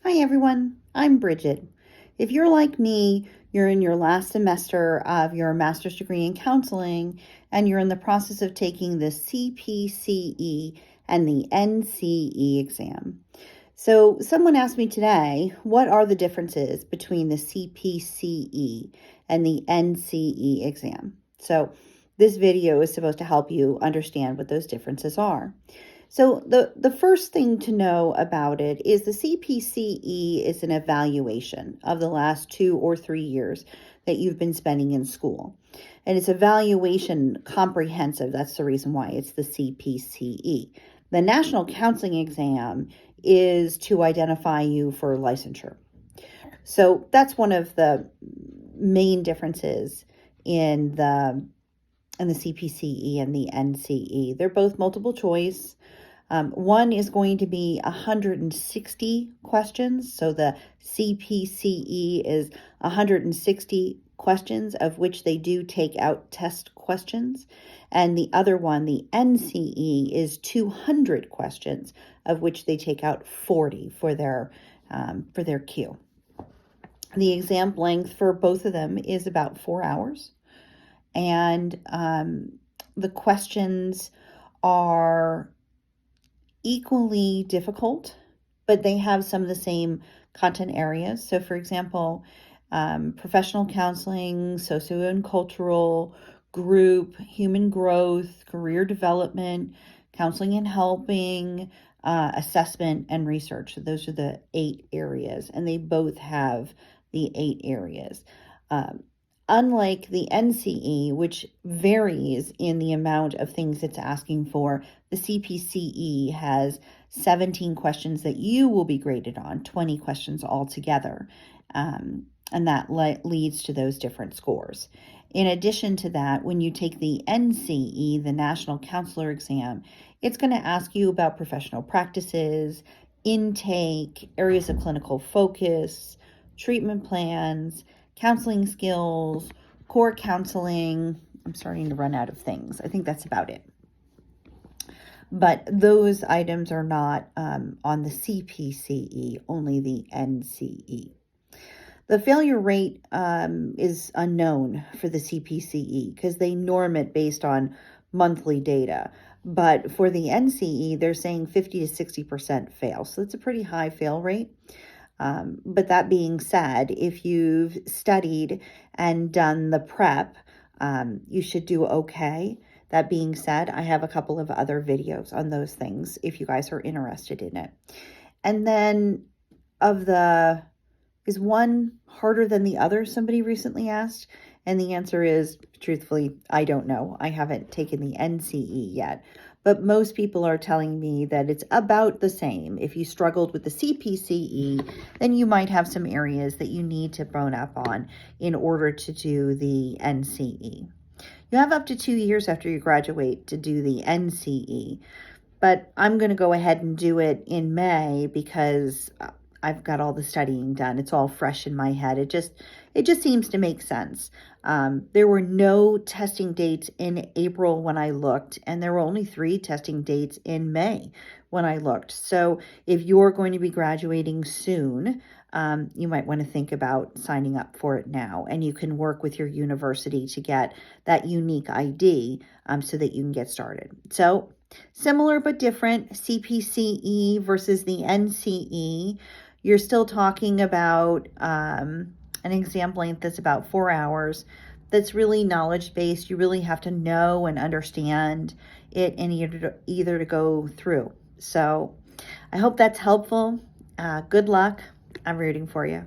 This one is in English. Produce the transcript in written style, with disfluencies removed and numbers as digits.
Hi everyone, I'm Bridget. If you're like me, you're in your last semester of your master's degree in counseling and you're in the process of taking the CPCE and the NCE exam. So someone asked me today, what are the differences between the CPCE and the NCE exam? So this video is supposed to help you understand what those differences are. So the first thing to know about it is the CPCE is an evaluation of the last 2 or 3 years that you've been spending in school. And it's evaluation comprehensive. That's the reason why it's the CPCE. The National Counseling Exam is to identify you for licensure. So that's one of the main differences in the CPCE and the NCE. They're both multiple choice. One is going to be 160 questions. So the CPCE is 160 questions, of which they do take out test questions. And the other one, the NCE, is 200 questions, of which they take out 40 for their Q. The exam length for both of them is about 4 hours. And the questions are equally difficult, but they have some of the same content areas. So for example, professional counseling, socio and cultural, group, human growth, career development, counseling and helping, assessment, and research. So those are the 8 areas, and they both have the 8 areas. Unlike the NCE, which varies in the amount of things it's asking for, the CPCE has 17 questions that you will be graded on, 20 questions altogether, and that leads to those different scores. In addition to that, when you take the NCE, the National Counselor Exam, it's going to ask you about professional practices, intake, areas of clinical focus, treatment plans, counseling skills, core counseling. I'm starting to run out of things. I think that's about it. But those items are not on the CPCE, only the NCE. The failure rate is unknown for the CPCE because they norm it based on monthly data. But for the NCE, they're saying 50 to 60% fail. So it's a pretty high fail rate. But that being said, if you've studied and done the prep, you should do okay. That being said, I have a couple of other videos on those things if you guys are interested in it. And then is one harder than the other? Somebody recently asked. And the answer is, truthfully, I don't know. I haven't taken the NCE yet. But most people are telling me that it's about the same. If you struggled with the CPCE, then you might have some areas that you need to bone up on in order to do the NCE. You have up to 2 years after you graduate to do the NCE, but I'm going to go ahead and do it in May because I've got all the studying done. It's all fresh in my head. It just seems to make sense. There were no testing dates in April when I looked, and there were only 3 testing dates in May when I looked. So if you're going to be graduating soon, you might want to think about signing up for it now, and you can work with your university to get that unique ID so that you can get started. So similar but different, CPCE versus the NCE. You're still talking about an exam length that's about 4 hours. That's really knowledge-based. You really have to know and understand it in either to go through. So I hope that's helpful. Good luck. I'm rooting for you.